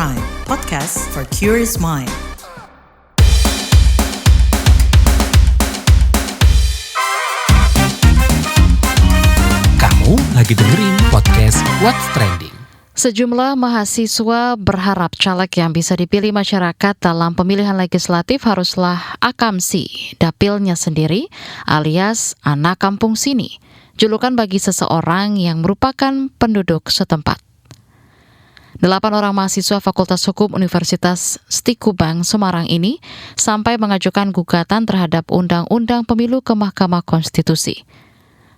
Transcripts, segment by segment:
Prime, podcast for curious mind. Kamu lagi dengerin podcast What's Trending. Sejumlah mahasiswa berharap caleg yang bisa dipilih masyarakat dalam pemilihan legislatif haruslah akamsi, dapilnya sendiri, alias anak kampung sini, julukan bagi seseorang yang merupakan penduduk setempat. 8 orang mahasiswa Fakultas Hukum Universitas Stikubang, Semarang ini sampai mengajukan gugatan terhadap Undang-Undang Pemilu ke Mahkamah Konstitusi.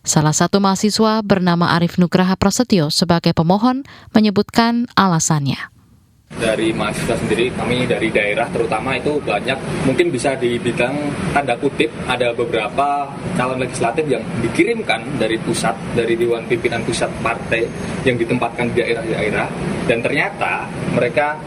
Salah satu mahasiswa bernama Arif Nugraha Prasetyo sebagai pemohon menyebutkan alasannya. Dari mahasiswa sendiri, kami dari daerah terutama itu banyak, mungkin bisa dibilang tanda kutip, ada beberapa calon legislatif yang dikirimkan dari pusat, dari Dewan Pimpinan Pusat Partai yang ditempatkan di daerah-daerah, dan ternyata mereka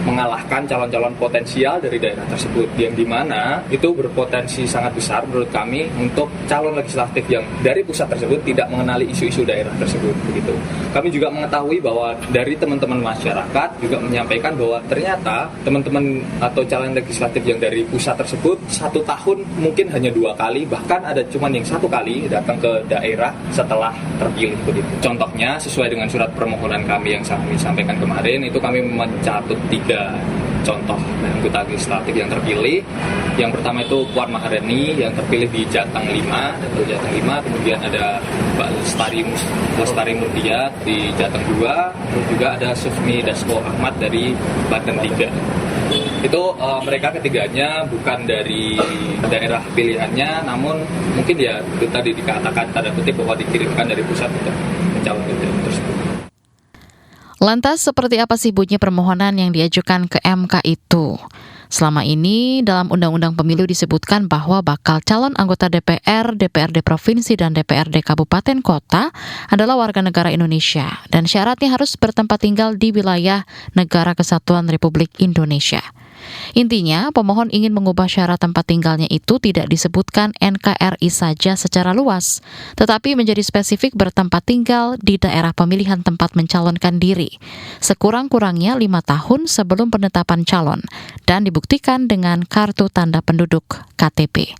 mengalahkan calon-calon potensial dari daerah tersebut, yang dimana itu berpotensi sangat besar menurut kami untuk calon legislatif yang dari pusat tersebut tidak mengenali isu-isu daerah tersebut. Begitu. Kami juga mengetahui bahwa dari teman-teman masyarakat juga menyampaikan bahwa ternyata teman-teman atau calon legislatif yang dari pusat tersebut 1 tahun mungkin hanya 2 kali, bahkan ada cuman yang 1 kali datang ke daerah setelah terpilih. Begitu. Contohnya sesuai dengan surat permohonan kami yang kami sampaikan kemarin, itu kami mencatut 3 contoh anggota legislatif yang terpilih. Yang pertama itu Puan Maharani yang terpilih di Jateng 5, Dapil Jateng 5, kemudian ada Mbak Lestari Murdiat di Jateng 2, terus juga ada Sufmi Dasko Ahmad dari Banten 3. Itu mereka ketiganya bukan dari daerah pilihannya, namun mungkin ya itu tadi dikatakan tanda kutip bahwa dikirimkan dari pusat untuk mencalonkan tersebut. Lantas, seperti apa sih bunyi permohonan yang diajukan ke MK itu? Selama ini, dalam Undang-Undang Pemilu disebutkan bahwa bakal calon anggota DPR, DPRD Provinsi, dan DPRD Kabupaten Kota adalah warga negara Indonesia, dan syaratnya harus bertempat tinggal di wilayah Negara Kesatuan Republik Indonesia. Intinya, pemohon ingin mengubah syarat tempat tinggalnya itu tidak disebutkan NKRI saja secara luas, tetapi menjadi spesifik bertempat tinggal di daerah pemilihan tempat mencalonkan diri, sekurang-kurangnya 5 tahun sebelum penetapan calon, dan dibuktikan dengan kartu tanda penduduk KTP.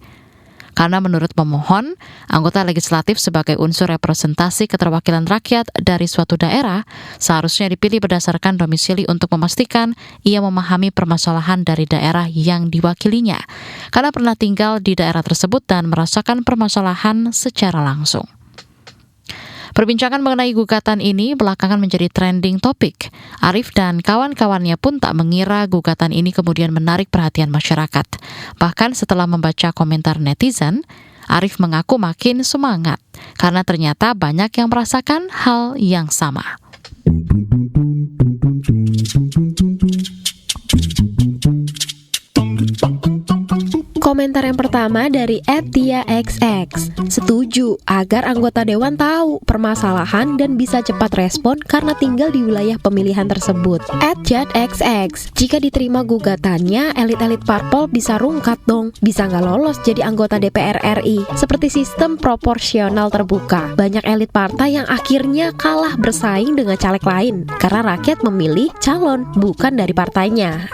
Karena menurut pemohon, anggota legislatif sebagai unsur representasi keterwakilan rakyat dari suatu daerah seharusnya dipilih berdasarkan domisili untuk memastikan ia memahami permasalahan dari daerah yang diwakilinya, karena pernah tinggal di daerah tersebut dan merasakan permasalahan secara langsung. Perbincangan mengenai gugatan ini belakangan menjadi trending topik. Arif dan kawan-kawannya pun tak mengira gugatan ini kemudian menarik perhatian masyarakat. Bahkan setelah membaca komentar netizen, Arif mengaku makin semangat karena ternyata banyak yang merasakan hal yang sama. Komentar yang pertama dari @tia_xx. Setuju agar anggota dewan tahu permasalahan dan bisa cepat respon karena tinggal di wilayah pemilihan tersebut. @jadxx. Jika diterima gugatannya, elit-elit parpol bisa rungkat dong. Bisa nggak lolos jadi anggota DPR RI. Seperti sistem proporsional terbuka. Banyak elit partai yang akhirnya kalah bersaing dengan caleg lain karena rakyat memilih calon bukan dari partainya.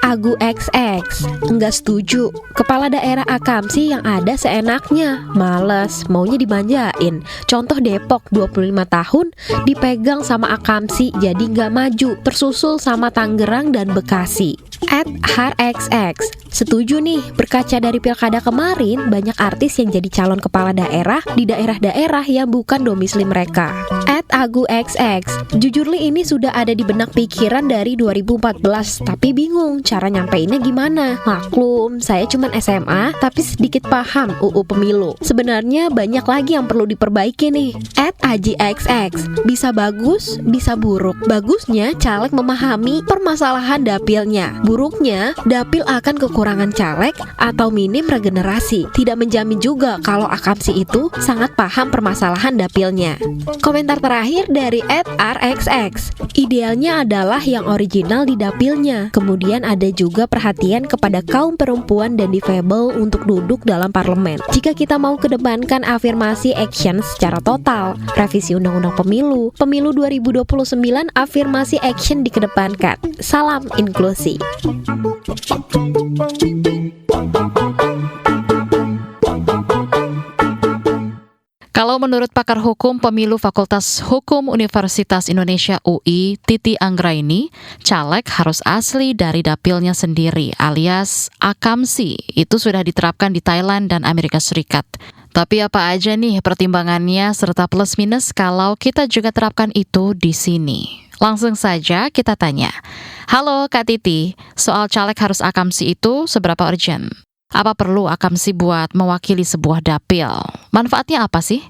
@aguxx. Nggak setuju. Kepala daerah akamsi yang ada seenaknya. Males, maunya dimanjain. Contoh Depok 25 tahun dipegang sama akamsi jadi nggak maju, tersusul sama Tangerang dan Bekasi. @harxx. Setuju nih, berkaca dari pilkada kemarin, banyak artis yang jadi calon kepala daerah di daerah-daerah yang bukan domisili mereka. @aguxx. Jujur li ini sudah ada di benak pikiran dari 2014, tapi bingung cara nyampeinnya gimana. Maklum, saya cuma SMA, tapi sedikit paham UU Pemilu. Sebenarnya banyak lagi yang perlu diperbaiki nih. @ajixx. Bisa bagus, bisa buruk. Bagusnya, caleg memahami permasalahan dapilnya. Buruknya, dapil akan kekurangan caleg atau minim regenerasi. Tidak menjamin juga kalau akamsi itu sangat paham permasalahan dapilnya. Komentar terakhir Terakhir dari @rxx, idealnya adalah yang original di dapilnya. Kemudian ada juga perhatian kepada kaum perempuan dan difabel untuk duduk dalam parlemen. Jika kita mau kedepankan afirmasi action secara total, revisi Undang-Undang Pemilu 2029 afirmasi action dikedepankan. Salam inklusi. Kalau menurut pakar hukum pemilu Fakultas Hukum Universitas Indonesia UI, Titi Anggraini, caleg harus asli dari dapilnya sendiri alias akamsi. Itu sudah diterapkan di Thailand dan Amerika Serikat. Tapi apa aja nih pertimbangannya serta plus minus kalau kita juga terapkan itu di sini? Langsung saja kita tanya. Halo Kak Titi, soal caleg harus akamsi itu seberapa urgent? Apa perlu akamsi buat mewakili sebuah dapil? Manfaatnya apa sih?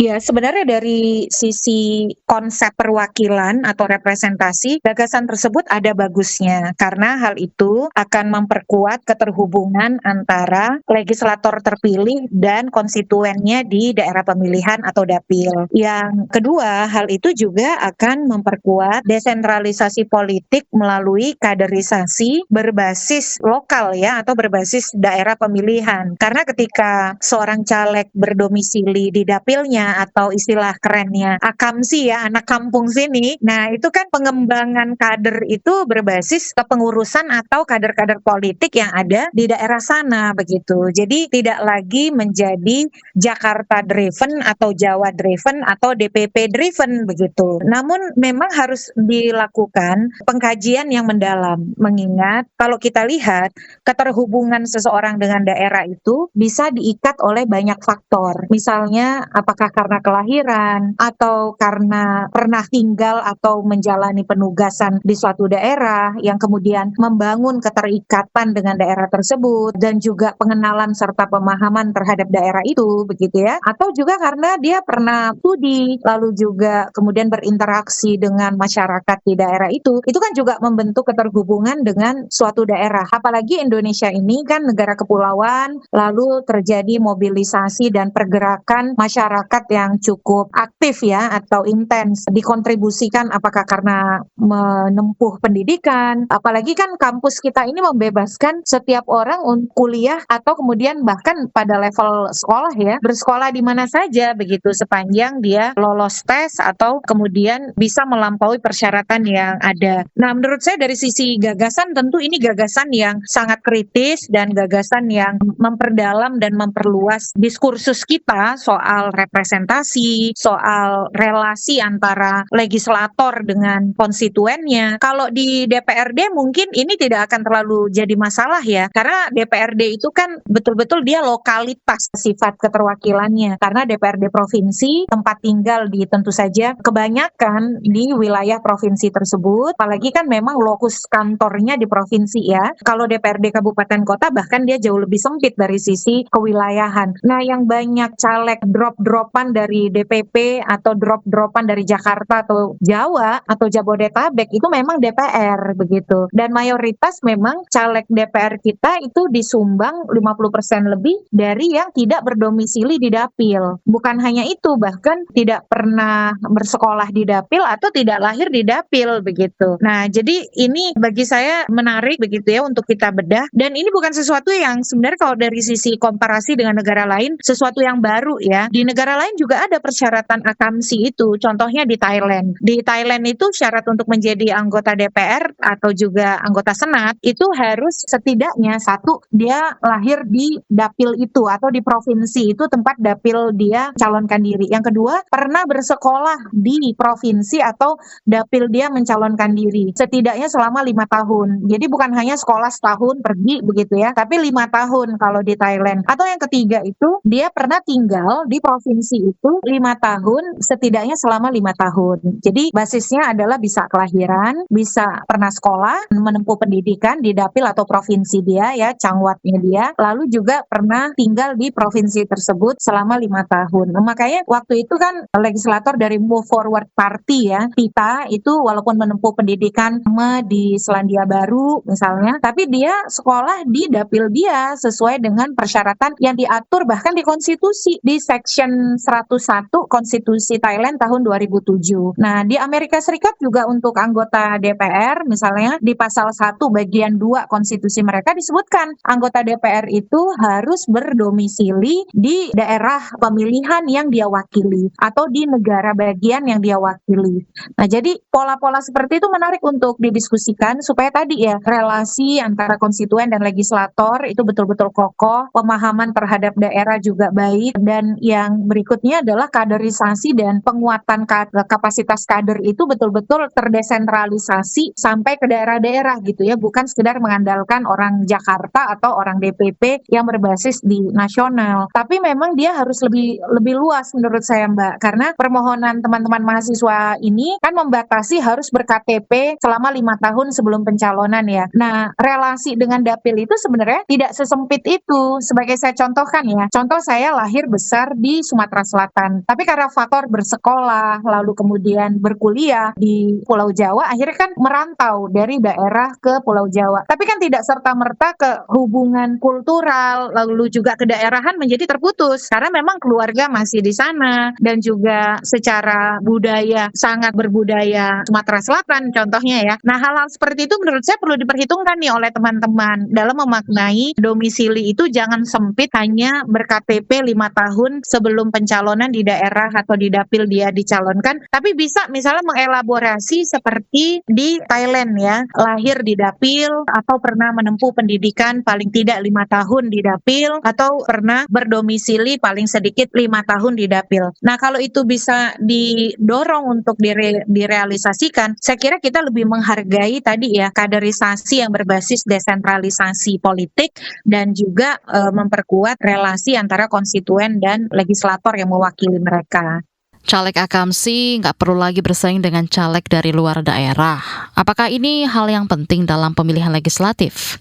Ya, sebenarnya dari sisi konsep perwakilan atau representasi, gagasan tersebut ada bagusnya karena hal itu akan memperkuat keterhubungan antara legislator terpilih dan konstituennya di daerah pemilihan atau dapil. Yang kedua, hal itu juga akan memperkuat desentralisasi politik melalui kaderisasi berbasis lokal ya atau berbasis daerah pemilihan. Karena ketika seorang caleg berdomisili di dapilnya atau istilah kerennya akamsi ya, anak kampung sini. Nah, itu kan pengembangan kader itu berbasis kepengurusan atau kader-kader politik yang ada di daerah sana begitu. Jadi tidak lagi menjadi Jakarta driven atau Jawa driven atau DPP driven begitu. Namun memang harus dilakukan pengkajian yang mendalam, mengingat kalau kita lihat keterhubungan seseorang dengan daerah itu bisa diikat oleh banyak faktor. Misalnya apakah karena kelahiran atau karena pernah tinggal atau menjalani penugasan di suatu daerah yang kemudian membangun keterikatan dengan daerah tersebut dan juga pengenalan serta pemahaman terhadap daerah itu begitu ya, atau juga karena dia pernah studi lalu juga kemudian berinteraksi dengan masyarakat di daerah itu kan juga membentuk keterhubungan dengan suatu daerah. Apalagi Indonesia ini kan negara kepulauan, lalu terjadi mobilisasi dan pergerakan masyarakat yang cukup aktif ya atau intens dikontribusikan apakah karena menempuh pendidikan, apalagi kan kampus kita ini membebaskan setiap orang untuk kuliah atau kemudian bahkan pada level sekolah ya, bersekolah di mana saja begitu sepanjang dia lolos tes atau kemudian bisa melampaui persyaratan yang ada. Nah, menurut saya dari sisi gagasan tentu ini gagasan yang sangat kritis dan gagasan yang memperdalam dan memperluas diskursus kita soal representasi, soal relasi antara legislator dengan konstituennya. Kalau di DPRD mungkin ini tidak akan terlalu jadi masalah ya, karena DPRD itu kan betul-betul dia lokalitas sifat keterwakilannya, karena DPRD provinsi tempat tinggal di tentu saja kebanyakan di wilayah provinsi tersebut, apalagi kan memang lokus kantornya di provinsi ya. Kalau DPRD kabupaten kota bahkan dia jauh lebih sempit dari sisi kewilayahan. Nah, yang banyak caleg drop-dropan dari DPP atau drop-dropan dari Jakarta atau Jawa atau Jabodetabek itu memang DPR begitu. Dan mayoritas memang caleg DPR kita itu disumbang 50% lebih dari yang tidak berdomisili di dapil. Bukan hanya itu, bahkan tidak pernah bersekolah di dapil atau tidak lahir di dapil begitu. Nah, jadi ini bagi saya menarik begitu ya untuk kita bedah, dan ini bukan sesuatu yang sebenarnya kalau dari sisi komparasi dengan negara lain sesuatu yang baru ya. Di negara lain juga ada persyaratan akamsi itu, contohnya di Thailand. Di Thailand itu syarat untuk menjadi anggota DPR atau juga anggota Senat itu harus setidaknya satu, dia lahir di dapil itu atau di provinsi itu tempat dapil dia calonkan diri. Yang kedua, pernah bersekolah di provinsi atau dapil dia mencalonkan diri setidaknya selama 5 tahun. Jadi bukan hanya sekolah setahun pergi begitu ya, tapi 5 tahun kalau di Thailand. Atau yang ketiga itu dia pernah tinggal di provinsi itu 5 tahun setidaknya selama 5 tahun. Jadi basisnya adalah bisa kelahiran, bisa pernah sekolah, menempuh pendidikan di dapil atau provinsi dia ya, cangwatnya dia, lalu juga pernah tinggal di provinsi tersebut selama 5 tahun. Nah, makanya waktu itu kan legislator dari Move Forward Party ya, Tita itu walaupun menempuh pendidikan di Selandia Baru misalnya, tapi dia sekolah di dapil dia sesuai dengan persyaratan yang diatur bahkan di konstitusi di section 100 101 Konstitusi Thailand tahun 2007. Nah, di Amerika Serikat juga untuk anggota DPR, misalnya di pasal 1 bagian 2 konstitusi mereka disebutkan anggota DPR itu harus berdomisili di daerah pemilihan yang dia wakili atau di negara bagian yang dia wakili. Nah, jadi pola-pola seperti itu menarik untuk didiskusikan supaya tadi ya relasi antara konstituen dan legislator itu betul-betul kokoh, pemahaman terhadap daerah juga baik, dan yang berikutnya adalah kaderisasi dan penguatan kapasitas kader itu betul-betul terdesentralisasi sampai ke daerah-daerah gitu ya, bukan sekedar mengandalkan orang Jakarta atau orang DPP yang berbasis di nasional. Tapi memang dia harus lebih luas menurut saya, Mbak, karena permohonan teman-teman mahasiswa ini kan membatasi harus ber-KTP selama 5 tahun sebelum pencalonan ya. Nah, relasi dengan dapil itu sebenarnya tidak sesempit itu. Sebagai saya contohkan ya, contoh saya lahir besar di Sumatera Selatan, tapi karena faktor bersekolah, lalu kemudian berkuliah di Pulau Jawa, akhirnya kan merantau dari daerah ke Pulau Jawa. Tapi kan tidak serta-merta ke hubungan kultural, lalu juga kedaerahan menjadi terputus, karena memang keluarga masih di sana, dan juga secara budaya, sangat berbudaya Sumatera Selatan contohnya ya. Nah, hal-hal seperti itu menurut saya perlu diperhitungkan nih oleh teman-teman dalam memaknai domisili itu jangan sempit hanya ber-KTP 5 tahun sebelum pencalonan di daerah atau di dapil dia dicalonkan, tapi bisa misalnya mengelaborasi seperti di Thailand ya, lahir di dapil atau pernah menempuh pendidikan paling tidak 5 tahun di dapil atau pernah berdomisili paling sedikit 5 tahun di dapil. Nah, kalau itu bisa didorong untuk direalisasikan, saya kira kita lebih menghargai tadi ya kaderisasi yang berbasis desentralisasi politik dan juga memperkuat relasi antara konstituen dan legislator yang mewakili mereka. Caleg Akamsi nggak perlu lagi bersaing dengan caleg dari luar daerah. Apakah ini hal yang penting dalam pemilihan legislatif?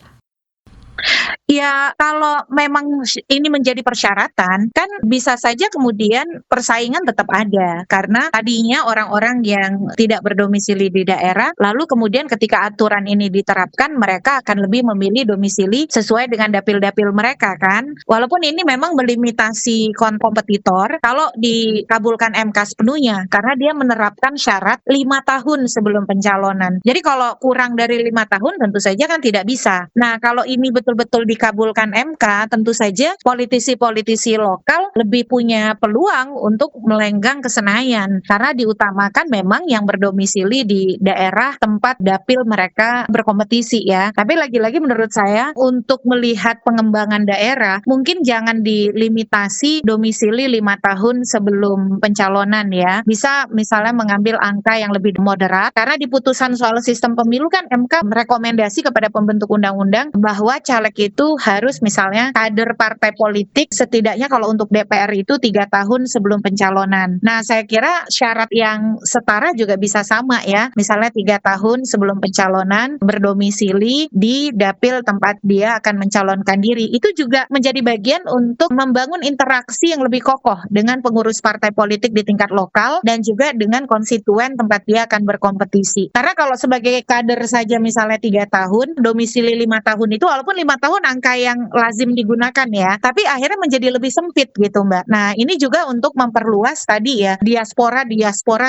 Ya, kalau memang ini menjadi persyaratan, kan bisa saja kemudian persaingan tetap ada. Karena tadinya orang-orang yang tidak berdomisili di daerah, lalu kemudian ketika aturan ini diterapkan, mereka akan lebih memilih domisili sesuai dengan dapil-dapil mereka kan. Walaupun ini memang melimitasi kompetitor, kalau dikabulkan MK sepenuhnya, karena dia menerapkan syarat 5 tahun sebelum pencalonan. Jadi kalau kurang dari 5 tahun tentu saja kan tidak bisa. Nah, kalau ini betul-betul dikabulkan MK, tentu saja politisi-politisi lokal lebih punya peluang untuk melenggang ke Senayan karena diutamakan memang yang berdomisili di daerah tempat dapil mereka berkompetisi ya. Tapi lagi-lagi menurut saya untuk melihat pengembangan daerah mungkin jangan dilimitasi domisili 5 tahun sebelum pencalonan ya. Bisa misalnya mengambil angka yang lebih moderat karena di putusan soal sistem pemilu kan MK merekomendasi kepada pembentuk undang-undang bahwa caleg itu harus misalnya kader partai politik setidaknya kalau untuk DPR itu 3 tahun sebelum pencalonan. Nah, saya kira syarat yang setara juga bisa sama ya. Misalnya 3 tahun sebelum pencalonan berdomisili di dapil tempat dia akan mencalonkan diri. Itu juga menjadi bagian untuk membangun interaksi yang lebih kokoh dengan pengurus partai politik di tingkat lokal dan juga dengan konstituen tempat dia akan berkompetisi. Karena kalau sebagai kader saja misalnya 3 tahun, domisili 5 tahun itu walaupun 5 tahun angka yang lazim digunakan ya, tapi akhirnya menjadi lebih sempit gitu Mbak. Nah, ini juga untuk memperluas tadi ya diaspora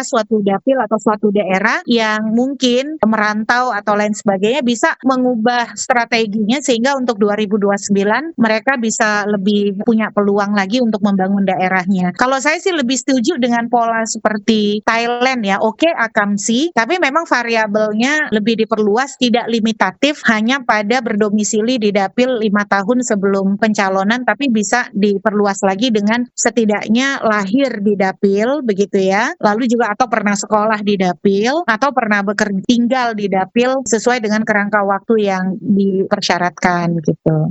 suatu dapil atau suatu daerah yang mungkin merantau atau lain sebagainya bisa mengubah strateginya sehingga untuk 2029 mereka bisa lebih punya peluang lagi untuk membangun daerahnya. Kalau saya sih lebih setuju dengan pola seperti Thailand ya, oke Akamsi, tapi memang variabelnya lebih diperluas, tidak limitatif hanya pada berdomisili di dapil 5 tahun sebelum pencalonan, tapi bisa diperluas lagi dengan setidaknya lahir di dapil begitu ya, lalu juga atau pernah sekolah di dapil atau pernah tinggal di dapil sesuai dengan kerangka waktu yang dipersyaratkan gitu.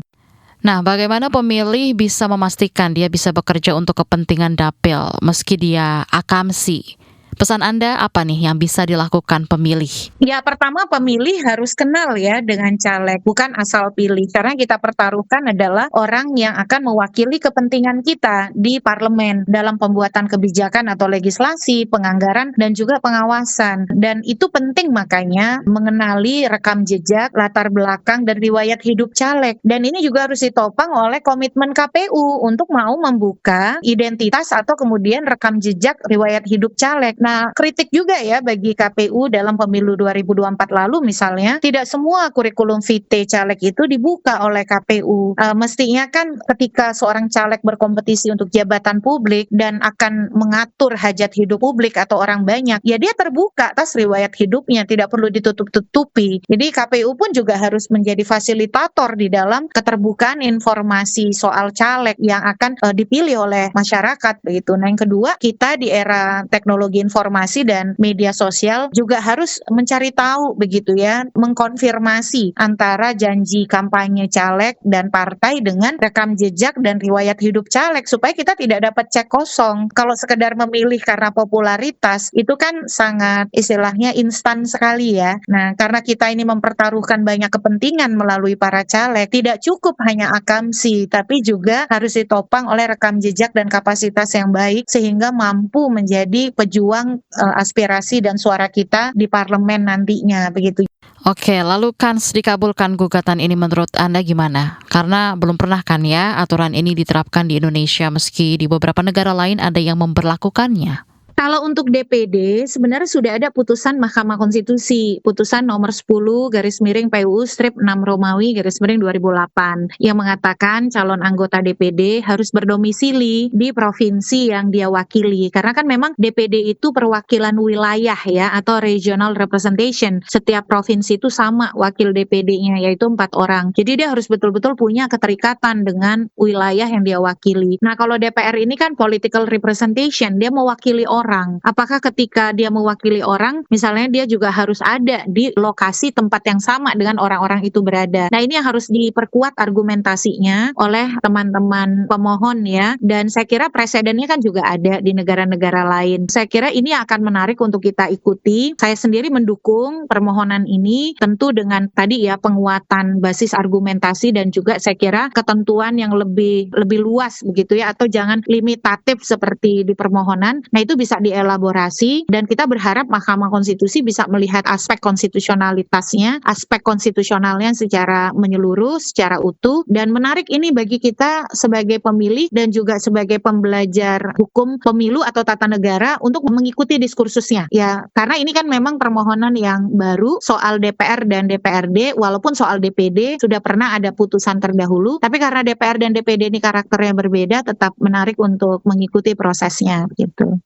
Nah, bagaimana pemilih bisa memastikan dia bisa bekerja untuk kepentingan dapil meski dia Akamsi? Pesan Anda apa nih yang bisa dilakukan pemilih? Ya, pertama pemilih harus kenal ya dengan caleg, bukan asal pilih. Karena kita pertaruhkan adalah orang yang akan mewakili kepentingan kita di parlemen dalam pembuatan kebijakan atau legislasi, penganggaran, dan juga pengawasan. Dan itu penting makanya mengenali rekam jejak, latar belakang, dan riwayat hidup caleg. Dan ini juga harus ditopang oleh komitmen KPU untuk mau membuka identitas atau kemudian rekam jejak riwayat hidup caleg. Nah, kritik juga ya bagi KPU dalam pemilu 2024 lalu misalnya, tidak semua kurikulum vitae caleg itu dibuka oleh KPU. Mestinya kan ketika seorang caleg berkompetisi untuk jabatan publik dan akan mengatur hajat hidup publik atau orang banyak, ya dia terbuka atas riwayat hidupnya, tidak perlu ditutup-tutupi. Jadi KPU pun juga harus menjadi fasilitator di dalam keterbukaan informasi soal caleg yang akan dipilih oleh masyarakat begitu. Nah, yang kedua, kita di era teknologi informasi dan media sosial juga harus mencari tahu begitu ya, mengkonfirmasi antara janji kampanye caleg dan partai dengan rekam jejak dan riwayat hidup caleg supaya kita tidak dapat cek kosong. Kalau sekedar memilih karena popularitas itu kan sangat istilahnya instan sekali ya. Nah, karena kita ini mempertaruhkan banyak kepentingan melalui para caleg, tidak cukup hanya akamsi, tapi juga harus ditopang oleh rekam jejak dan kapasitas yang baik sehingga mampu menjadi pejuang aspirasi dan suara kita di parlemen nantinya begitu. Oke, lalu kans dikabulkan gugatan ini menurut Anda gimana? Karena belum pernah kan ya aturan ini diterapkan di Indonesia meski di beberapa negara lain ada yang memberlakukannya. Kalau untuk DPD, sebenarnya sudah ada putusan Mahkamah Konstitusi, putusan nomor 10/PUU/6 Romawi /2008 yang mengatakan calon anggota DPD harus berdomisili di provinsi yang dia wakili. Karena kan memang DPD itu perwakilan wilayah ya, atau regional representation. Setiap provinsi itu sama wakil DPD-nya, yaitu 4 orang. Jadi dia harus betul-betul punya keterikatan dengan wilayah yang dia wakili. Nah, kalau DPR ini kan political representation, dia mewakili orang. Apakah ketika dia mewakili orang, misalnya dia juga harus ada di lokasi tempat yang sama dengan orang-orang itu berada. Nah, ini yang harus diperkuat argumentasinya oleh teman-teman pemohon ya. Dan saya kira presidennya kan juga ada di negara-negara lain. Saya kira ini akan menarik untuk kita ikuti. Saya sendiri mendukung permohonan ini tentu dengan tadi ya penguatan basis argumentasi dan juga saya kira ketentuan yang lebih luas begitu ya, atau jangan limitatif seperti di permohonan. Nah, itu bisa dielaborasi dan kita berharap Mahkamah Konstitusi bisa melihat aspek konstitusionalitasnya, aspek konstitusionalnya secara menyeluruh, secara utuh, dan menarik ini bagi kita sebagai pemilih dan juga sebagai pembelajar hukum pemilu atau tata negara untuk mengikuti diskursusnya. Ya, karena ini kan memang permohonan yang baru soal DPR dan DPRD, walaupun soal DPD sudah pernah ada putusan terdahulu, tapi karena DPR dan DPD ini karakternya berbeda, tetap menarik untuk mengikuti prosesnya gitu.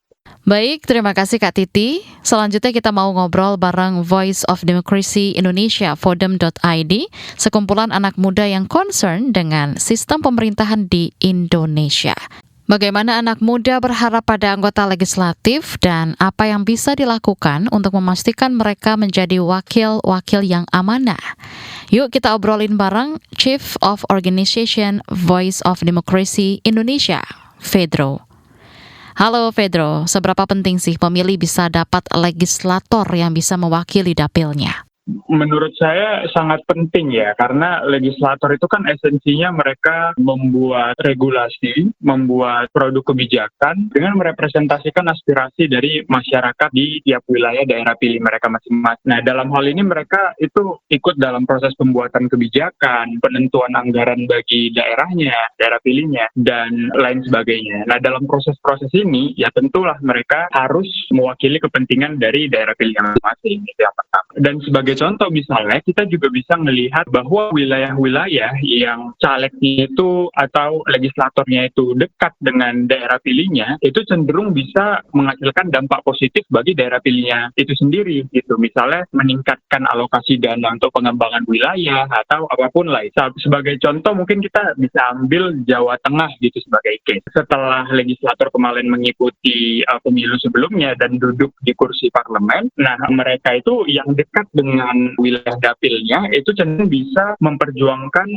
Baik, terima kasih Kak Titi. Selanjutnya kita mau ngobrol bareng Voice of Democracy Indonesia, vodem.id, sekumpulan anak muda yang concern dengan sistem pemerintahan di Indonesia. Bagaimana anak muda berharap pada anggota legislatif dan apa yang bisa dilakukan untuk memastikan mereka menjadi wakil-wakil yang amanah? Yuk kita obrolin bareng Chief of Organization Voice of Democracy Indonesia, Fedro. Halo Fedro, seberapa penting sih pemilih bisa dapat legislator yang bisa mewakili dapilnya? Menurut saya sangat penting ya, karena legislator itu kan esensinya mereka membuat regulasi, membuat produk kebijakan dengan merepresentasikan aspirasi dari masyarakat di tiap wilayah daerah pilih mereka masing-masing. Nah, dalam hal ini mereka itu ikut dalam proses pembuatan kebijakan, penentuan anggaran bagi daerahnya, daerah pilihnya, dan lain sebagainya. Nah, dalam proses-proses ini, ya tentulah mereka harus mewakili kepentingan dari daerah pilih masing-masing, itu yang pertama. Dan sebagai contoh misalnya, kita juga bisa melihat bahwa wilayah-wilayah yang calegnya itu atau legislatornya itu dekat dengan daerah pilihnya, itu cenderung bisa menghasilkan dampak positif bagi daerah pilihnya itu sendiri, gitu. Misalnya meningkatkan alokasi dana untuk pengembangan wilayah atau apapun lah. Sebagai contoh mungkin kita bisa ambil Jawa Tengah gitu sebagai case. Setelah legislator kemarin mengikuti pemilu sebelumnya dan duduk di kursi parlemen, nah mereka itu yang dekat dengan wilayah dapilnya itu cenderung bisa memperjuangkan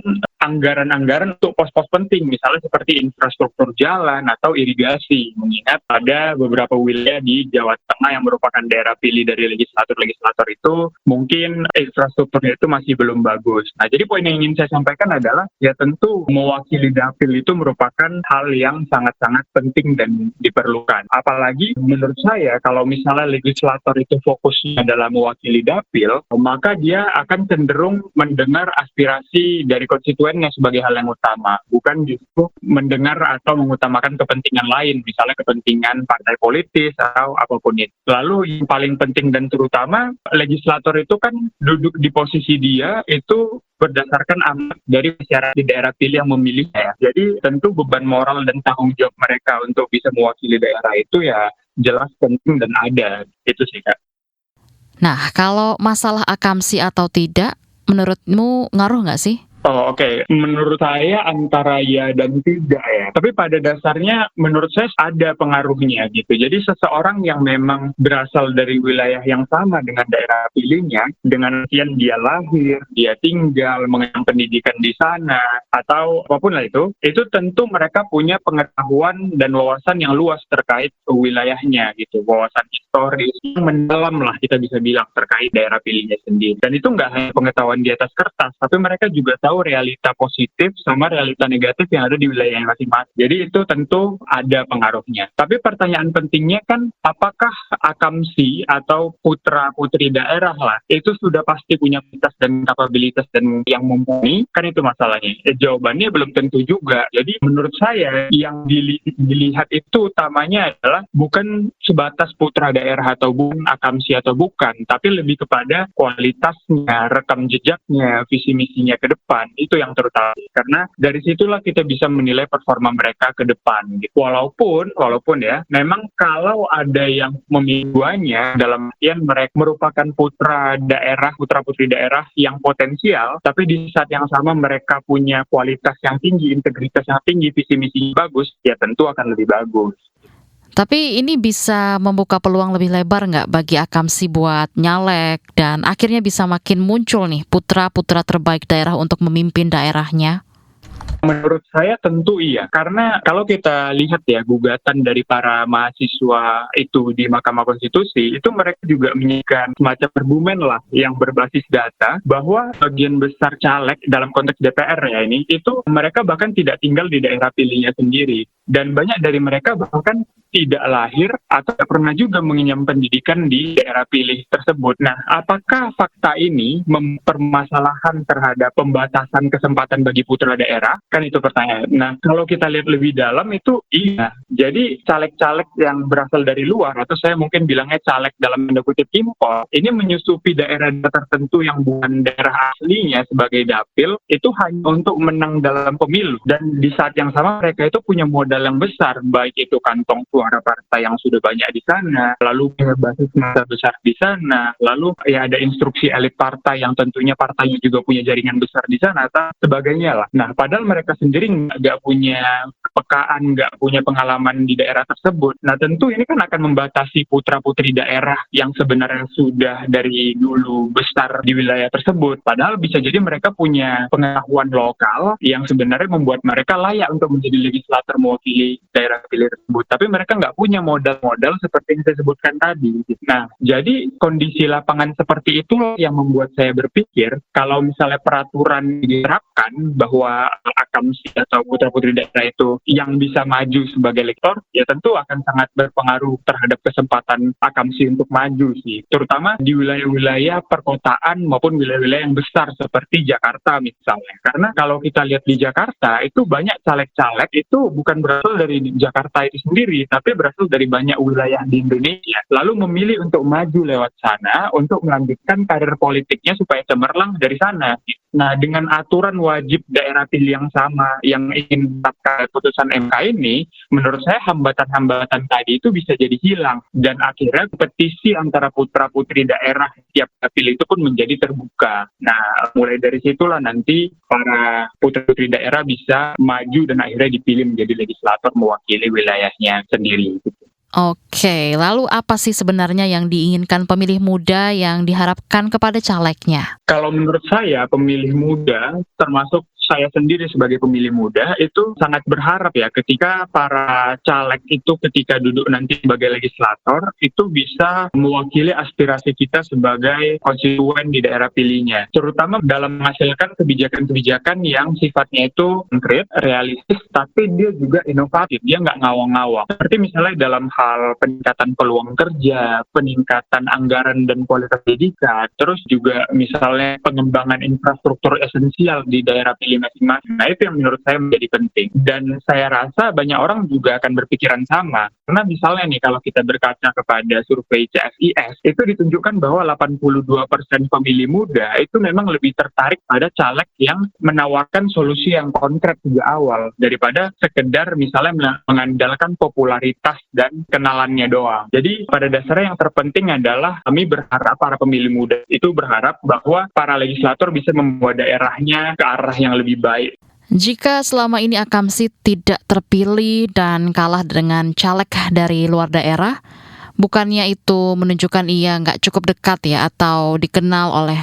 anggaran-anggaran untuk pos-pos penting, misalnya seperti infrastruktur jalan atau irigasi. Mengingat ada beberapa wilayah di Jawa Tengah yang merupakan daerah pilih dari legislator-legislator itu, mungkin infrastrukturnya itu masih belum bagus. Nah, jadi poin yang ingin saya sampaikan adalah, ya tentu mewakili dapil itu merupakan hal yang sangat-sangat penting dan diperlukan. Apalagi menurut saya, kalau misalnya legislator itu fokusnya adalah mewakili dapil, maka dia akan cenderung mendengar aspirasi dari konstituennya sebagai hal yang utama, bukan justru mendengar atau mengutamakan kepentingan lain, misalnya kepentingan partai politis atau apapun itu. Lalu yang paling penting dan terutama, legislator itu kan duduk di posisi dia itu berdasarkan amanat dari masyarakat di daerah pilih yang memilihnya. Jadi tentu beban moral dan tanggung jawab mereka untuk bisa mewakili daerah itu ya jelas penting dan ada. Itu sih, Kak. Nah, kalau masalah akamsi atau tidak, menurutmu ngaruh nggak sih? Oh, oke. Menurut saya antara ya dan tidak ya. Tapi pada dasarnya menurut saya ada pengaruhnya gitu. Jadi seseorang yang memang berasal dari wilayah yang sama dengan daerah pilihnya, dengan artian dia lahir, dia tinggal, mengenyam pendidikan di sana, atau apapun lah itu tentu mereka punya pengetahuan dan wawasan yang luas terkait wilayahnya gitu. Wawasan historis yang mendalam lah kita bisa bilang terkait daerah pilihnya sendiri. Dan itu nggak hanya pengetahuan di atas kertas, tapi mereka juga tahu realita positif sama realita negatif yang ada di wilayah masing-masing. Jadi itu tentu ada pengaruhnya. Tapi pertanyaan pentingnya kan, apakah akamsi atau putra-putri daerah lah, itu sudah pasti punya kualitas dan kapabilitas dan yang mumpuni? Kan itu masalahnya. Jawabannya belum tentu juga. Jadi menurut saya yang dilihat itu utamanya adalah bukan sebatas putra daerah atau bukan, akamsi atau bukan, tapi lebih kepada kualitasnya, rekam jejaknya, visi misinya ke depan. Itu yang terutama, karena dari situlah kita bisa menilai performa mereka ke depan gitu. Walaupun ya memang kalau ada yang memilihnya dalam artian mereka merupakan putra putri daerah yang potensial, tapi di saat yang sama mereka punya kualitas yang tinggi, integritas yang tinggi, visi misinya bagus, ya tentu akan lebih bagus. Tapi ini bisa membuka peluang lebih lebar nggak bagi akamsi buat nyalek dan akhirnya bisa makin muncul nih putra-putra terbaik daerah untuk memimpin daerahnya? Menurut saya tentu iya, karena kalau kita lihat ya gugatan dari para mahasiswa itu di Mahkamah Konstitusi, itu mereka juga menyiapkan semacam argumen lah yang berbasis data bahwa bagian besar caleg dalam konteks DPR ya ini, itu mereka bahkan tidak tinggal di daerah pilihnya sendiri. Dan banyak dari mereka bahkan tidak lahir atau tidak pernah juga mengenyam pendidikan di daerah pilih tersebut. Nah, apakah fakta ini mempermasalahan terhadap pembatasan kesempatan bagi putra daerah? Kan itu pertanyaan. Nah, kalau kita lihat lebih dalam itu iya. Jadi caleg-caleg yang berasal dari luar, atau saya mungkin bilangnya caleg dalam tanda kutip impor, ini menyusupi daerah tertentu yang bukan daerah aslinya sebagai dapil, itu hanya untuk menang dalam pemilu. Dan di saat yang sama mereka itu punya modal yang besar, baik itu kantong suara partai yang sudah banyak di sana, lalu punya basis massa besar di sana, lalu ya ada instruksi elit partai yang tentunya partainya juga punya jaringan besar di sana, atau sebagainya lah. Nah, padahal mereka sendiri nggak punya kepekaan, nggak punya pengalaman di daerah tersebut. Nah, tentu ini kan akan membatasi putra-putri daerah yang sebenarnya sudah dari dulu besar di wilayah tersebut. Padahal bisa jadi mereka punya pengetahuan lokal yang sebenarnya membuat mereka layak untuk menjadi legislator mewakili daerah pilih tersebut. Tapi mereka nggak punya modal-modal seperti yang saya sebutkan tadi. Nah, jadi kondisi lapangan seperti itu yang membuat saya berpikir kalau misalnya peraturan diterapkan bahwa akamsi atau putra-putri daerah itu yang bisa maju sebagai lektor, ya tentu akan sangat berpengaruh terhadap kesempatan akamsi untuk maju sih. Terutama di wilayah-wilayah perkotaan maupun wilayah-wilayah yang besar seperti Jakarta misalnya. Karena kalau kita lihat di Jakarta, itu banyak caleg-caleg itu bukan berasal dari Jakarta itu sendiri, tapi berasal dari banyak wilayah di Indonesia. Lalu memilih untuk maju lewat sana untuk melanjutkan karir politiknya supaya cemerlang dari sana. Nah, dengan aturan wajib daerah pilih yang sama yang ingin menetapkan putusan MK ini, menurut saya hambatan-hambatan tadi itu bisa jadi hilang. Dan akhirnya kompetisi antara putra-putri daerah tiap pilih itu pun menjadi terbuka. Nah, mulai dari situlah nanti para putra-putri daerah bisa maju dan akhirnya dipilih menjadi legislator mewakili wilayahnya sendiri. Oke, lalu apa sih sebenarnya yang diinginkan pemilih muda yang diharapkan kepada calegnya? Kalau menurut saya, pemilih muda termasuk saya sendiri sebagai pemilih muda itu sangat berharap ya ketika para caleg itu ketika duduk nanti sebagai legislator itu bisa mewakili aspirasi kita sebagai konstituen di daerah pilihnya, terutama dalam menghasilkan kebijakan-kebijakan yang sifatnya itu konkret, realistis, tapi dia juga inovatif, dia nggak ngawang-ngawang. Seperti misalnya dalam hal peningkatan peluang kerja, peningkatan anggaran dan kualitas pendidikan, terus juga misalnya pengembangan infrastruktur esensial di daerah pilih masing-masing. Nah, itu yang menurut saya menjadi penting. Dan saya rasa banyak orang juga akan berpikiran sama. Karena misalnya nih, kalau kita berkaca kepada survei CSIS, itu ditunjukkan bahwa 82% pemilih muda itu memang lebih tertarik pada caleg yang menawarkan solusi yang konkret sejak awal, daripada sekedar misalnya mengandalkan popularitas dan kenalannya doang. Jadi pada dasarnya yang terpenting adalah kami berharap, para pemilih muda itu berharap bahwa para legislator bisa membawa daerahnya ke arah yang lebih baik. Jika selama ini Akamsi tidak terpilih dan kalah dengan caleg dari luar daerah, bukannya itu menunjukkan ia nggak cukup dekat ya atau dikenal oleh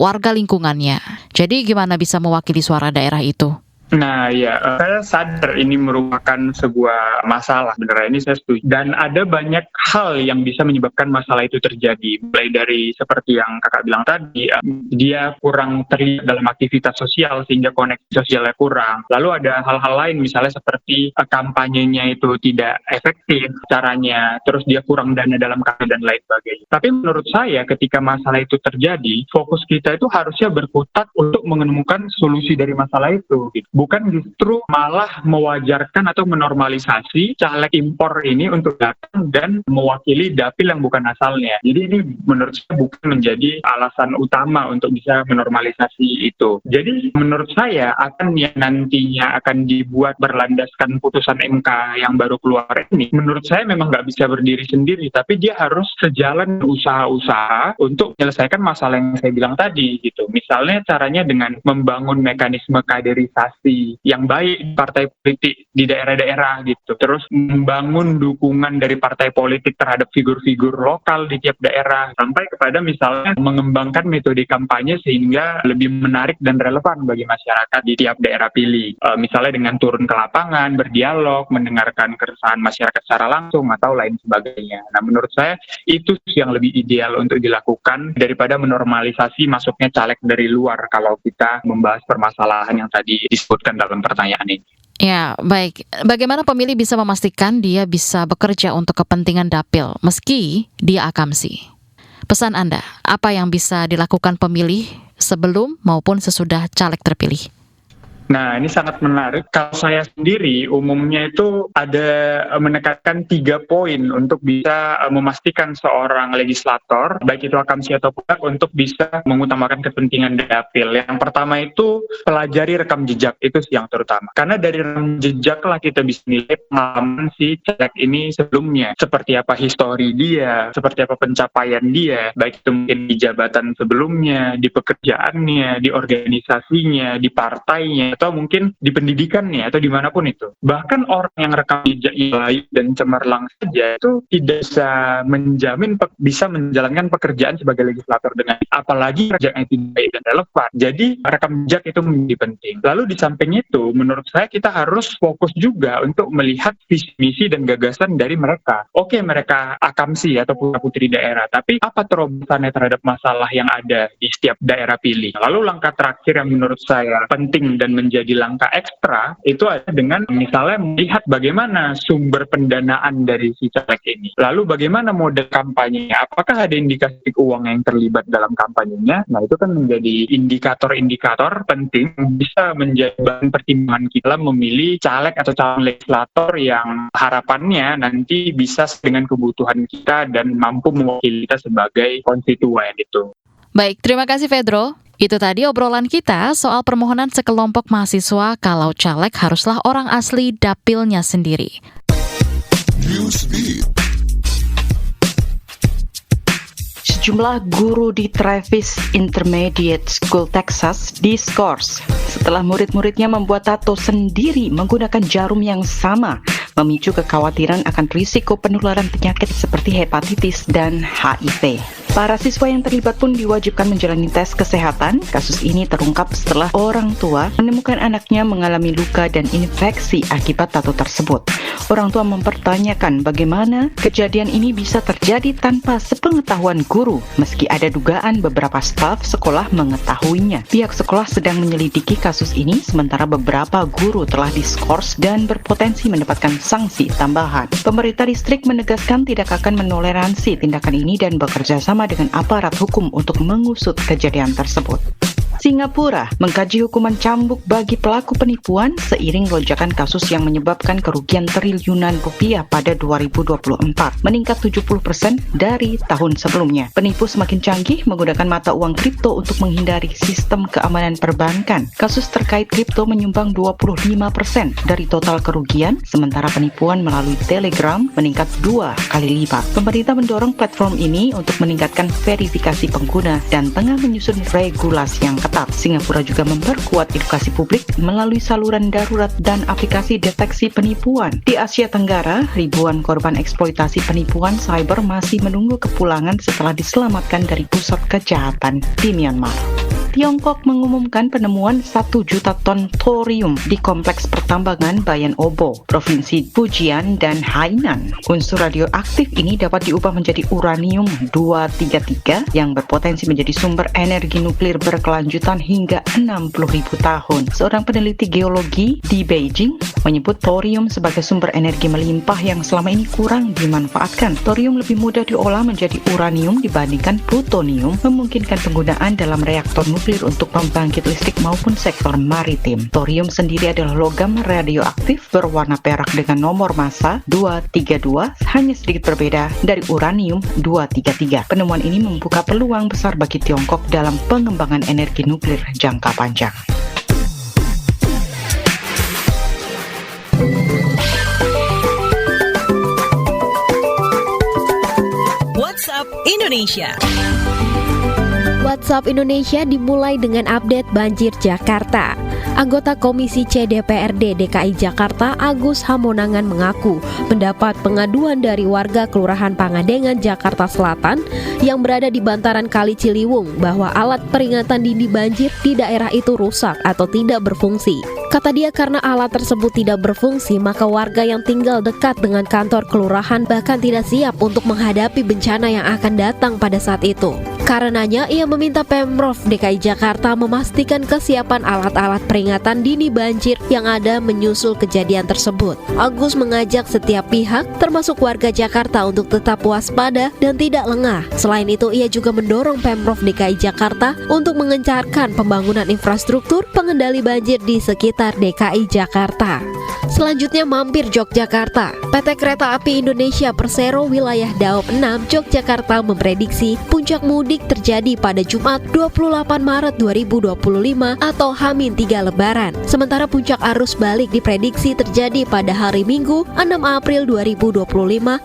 warga lingkungannya. Jadi gimana bisa mewakili suara daerah itu? Nah ya, saya sadar ini merupakan sebuah masalah, benar ini saya setuju. Dan ada banyak hal yang bisa menyebabkan masalah itu terjadi. Mulai dari seperti yang kakak bilang tadi, dia kurang terlibat dalam aktivitas sosial sehingga koneksi sosialnya kurang. Lalu ada hal-hal lain misalnya seperti kampanyenya itu tidak efektif caranya, terus dia kurang dana dalam kampanye dan lain sebagainya. Tapi menurut saya ketika masalah itu terjadi, fokus kita itu harusnya berkutat untuk menemukan solusi dari masalah itu. Bukan justru malah mewajarkan atau menormalisasi caleg impor ini untuk datang dan mewakili dapil yang bukan asalnya. Jadi ini menurut saya bukan menjadi alasan utama untuk bisa menormalisasi itu. Jadi menurut saya akan yang nantinya akan dibuat berlandaskan putusan MK yang baru keluar ini, menurut saya memang nggak bisa berdiri sendiri, tapi dia harus sejalan usaha-usaha untuk menyelesaikan masalah yang saya bilang tadi gitu. Misalnya caranya dengan membangun mekanisme kaderisasi yang baik partai politik di daerah-daerah gitu. Terus membangun dukungan dari partai politik terhadap figur-figur lokal di tiap daerah, sampai kepada misalnya mengembangkan metode kampanye sehingga lebih menarik dan relevan bagi masyarakat di tiap daerah pilih. Misalnya dengan turun ke lapangan, berdialog, mendengarkan keresahan masyarakat secara langsung atau lain sebagainya. Nah, menurut saya itu yang lebih ideal untuk dilakukan daripada menormalisasi masuknya caleg dari luar kalau kita membahas permasalahan yang tadi disebutkan dalam pertanyaan ini. Ya, baik. Bagaimana pemilih bisa memastikan dia bisa bekerja untuk kepentingan dapil meski dia Akamsi? Pesan Anda, apa yang bisa dilakukan pemilih sebelum maupun sesudah caleg terpilih? Nah, ini sangat menarik. Kalau saya sendiri, umumnya itu ada menekankan 3 poin untuk bisa memastikan seorang legislator, baik itu Akamsi atau bukan, untuk bisa mengutamakan kepentingan dapil. Yang pertama itu pelajari rekam jejak, itu yang terutama. Karena dari rekam jejak lah kita bisa nilai pengalaman si caleg ini sebelumnya. Seperti apa histori dia, seperti apa pencapaian dia, baik itu mungkin di jabatan sebelumnya, di pekerjaannya, di organisasinya, di partainya, atau mungkin di pendidikannya atau dimanapun itu. Bahkan orang yang rekam jejak baik dan cemerlang saja itu tidak bisa menjamin bisa menjalankan pekerjaan sebagai legislator dengan apalagi kerjaan itu baik dan relevan. Jadi rekam jejak itu menjadi penting. Lalu di samping itu menurut saya kita harus fokus juga untuk melihat visi misi dan gagasan dari mereka. Oke, mereka Akamsi atau putra-putri daerah, tapi apa terobosannya terhadap masalah yang ada di setiap daerah pilih. Lalu langkah terakhir yang menurut saya penting dan menjadi langkah ekstra itu ada dengan misalnya melihat bagaimana sumber pendanaan dari si caleg ini. Lalu bagaimana model kampanye, apakah ada indikasi uang yang terlibat dalam kampanyenya. Nah, itu kan menjadi indikator-indikator penting bisa menjadi bahan pertimbangan kita memilih caleg atau calon legislator yang harapannya nanti bisa dengan kebutuhan kita dan mampu mewakili kita sebagai konstituen itu. Baik, terima kasih Pedro. Itu tadi obrolan kita soal permohonan sekelompok mahasiswa kalau caleg haruslah orang asli dapilnya sendiri. Sejumlah guru di Travis Intermediate School, Texas, diskors setelah murid-muridnya membuat tato sendiri menggunakan jarum yang sama, memicu kekhawatiran akan risiko penularan penyakit seperti hepatitis dan HIV. Para siswa yang terlibat pun diwajibkan menjalani tes kesehatan. Kasus ini terungkap setelah orang tua menemukan anaknya mengalami luka dan infeksi akibat tato tersebut. Orang tua mempertanyakan bagaimana kejadian ini bisa terjadi tanpa sepengetahuan guru, meski ada dugaan beberapa staf sekolah mengetahuinya. Pihak sekolah sedang menyelidiki kasus ini, sementara beberapa guru telah diskors dan berpotensi mendapatkan sanksi tambahan. Pemerintah distrik menegaskan tidak akan menoleransi tindakan ini dan bekerja sama dengan aparat hukum untuk mengusut kejadian tersebut. Singapura mengkaji hukuman cambuk bagi pelaku penipuan seiring lonjakan kasus yang menyebabkan kerugian triliunan rupiah pada 2024, meningkat 70% dari tahun sebelumnya. Penipu semakin canggih menggunakan mata uang kripto untuk menghindari sistem keamanan perbankan. Kasus terkait kripto menyumbang 25% dari total kerugian, sementara penipuan melalui Telegram meningkat 2 kali lipat. Pemerintah mendorong platform ini untuk meningkatkan verifikasi pengguna dan tengah menyusun regulasi yang ketat. Singapura juga memperkuat edukasi publik melalui saluran darurat dan aplikasi deteksi penipuan. Di Asia Tenggara, ribuan korban eksploitasi penipuan cyber masih menunggu kepulangan setelah diselamatkan dari pusat kejahatan di Myanmar. Tiongkok mengumumkan penemuan 1 juta ton thorium di kompleks pertambangan Bayan Obo, Provinsi Fujian dan Hainan. Unsur radioaktif ini dapat diubah menjadi uranium-233 yang berpotensi menjadi sumber energi nuklir berkelanjutan hingga 60.000 tahun. Seorang peneliti geologi di Beijing menyebut thorium sebagai sumber energi melimpah yang selama ini kurang dimanfaatkan. Thorium lebih mudah diolah menjadi uranium dibandingkan plutonium, memungkinkan penggunaan dalam reaktor nuklir untuk pembangkit listrik maupun sektor maritim. Thorium sendiri adalah logam radioaktif berwarna perak dengan nomor massa 232, hanya sedikit berbeda dari uranium-233. Penemuan ini membuka peluang besar bagi Tiongkok dalam pengembangan energi nuklir jangka panjang. WhatsApp Indonesia. WhatsApp Indonesia dimulai dengan update banjir Jakarta. Anggota Komisi C DPRD DKI Jakarta Agus Hamonangan mengaku mendapat pengaduan dari warga Kelurahan Pangadengan, Jakarta Selatan yang berada di bantaran Kali Ciliwung bahwa alat peringatan dini banjir di daerah itu rusak atau tidak berfungsi. Kata dia, karena alat tersebut tidak berfungsi, maka warga yang tinggal dekat dengan kantor kelurahan bahkan tidak siap untuk menghadapi bencana yang akan datang pada saat itu. Karenanya, ia meminta Pemprov DKI Jakarta memastikan kesiapan alat-alat peringatan dini banjir yang ada menyusul kejadian tersebut. Agus mengajak setiap pihak, termasuk warga Jakarta, untuk tetap waspada dan tidak lengah. Selain itu, ia juga mendorong Pemprov DKI Jakarta untuk mengencarkan pembangunan infrastruktur pengendali banjir di sekitar DKI Jakarta. Selanjutnya mampir Yogyakarta. PT Kereta Api Indonesia Persero wilayah Daop 6 Yogyakarta memprediksi puncak mudik terjadi pada Jumat 28 Maret 2025 atau H-3 Lebaran. Sementara puncak arus balik diprediksi terjadi pada hari Minggu 6 April 2025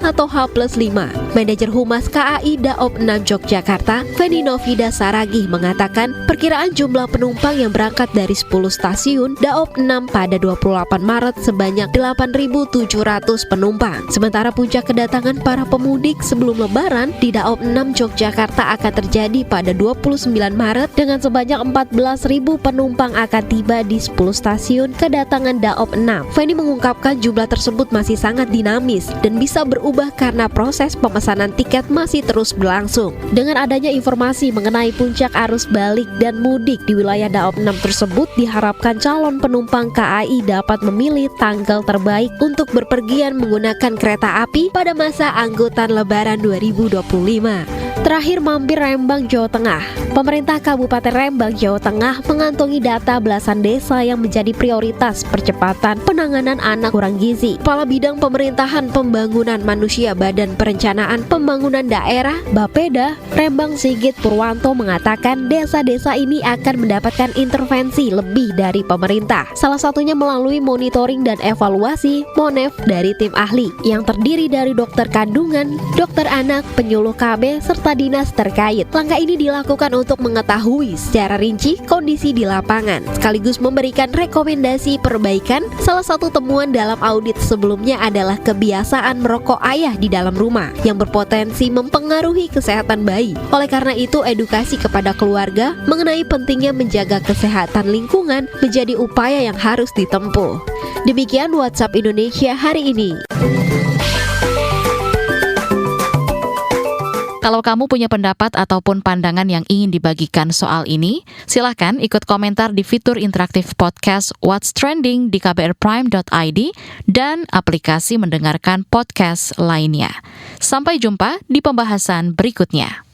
atau H+5. Manajer Humas KAI Daop 6 Yogyakarta, Feni Novida Saragih, mengatakan perkiraan jumlah penumpang yang berangkat dari 10 stasiun Daop 6 pada 28 Maret sebanyak 8.700 penumpang. Sementara puncak kedatangan para pemudik sebelum Lebaran di Daop 6 Yogyakarta akan terjadi pada 29 Maret dengan sebanyak 14.000 penumpang akan tiba di 10 stasiun kedatangan Daop 6. Feni mengungkapkan jumlah tersebut masih sangat dinamis dan bisa berubah karena proses pemesanan tiket masih terus berlangsung. Dengan adanya informasi mengenai puncak arus balik dan mudik di wilayah Daop 6 tersebut, diharapkan calon penumpang KAI dapat memilih tanggal terbaik untuk berpergian menggunakan kereta api pada masa angkutan Lebaran 2025. Terakhir mampir Rembang, Jawa Tengah. Pemerintah Kabupaten Rembang, Jawa Tengah mengantongi data belasan desa yang menjadi prioritas percepatan penanganan anak kurang gizi. Kepala Bidang Pemerintahan Pembangunan Manusia Badan Perencanaan Pembangunan Daerah Bapeda Rembang Sigit Purwanto mengatakan desa-desa ini akan mendapatkan intervensi lebih dari pemerintah. Salah satunya melalui monitoring dan evaluasi MONEV dari tim ahli yang terdiri dari dokter kandungan, dokter anak, penyuluh KB, serta dinas terkait. Langkah ini dilakukan untuk mengetahui secara rinci kondisi di lapangan, sekaligus memberikan rekomendasi perbaikan. Salah satu temuan dalam audit sebelumnya adalah kebiasaan merokok ayah di dalam rumah yang berpotensi mempengaruhi kesehatan bayi. Oleh karena itu, edukasi kepada keluarga mengenai pentingnya menjaga kesehatan lingkungan menjadi upaya yang harus ditempuh. Demikian WhatsApp Indonesia hari ini. Kalau kamu punya pendapat ataupun pandangan yang ingin dibagikan soal ini, silahkan ikut komentar di fitur interaktif podcast What's Trending di kbrprime.id dan aplikasi mendengarkan podcast lainnya. Sampai jumpa di pembahasan berikutnya.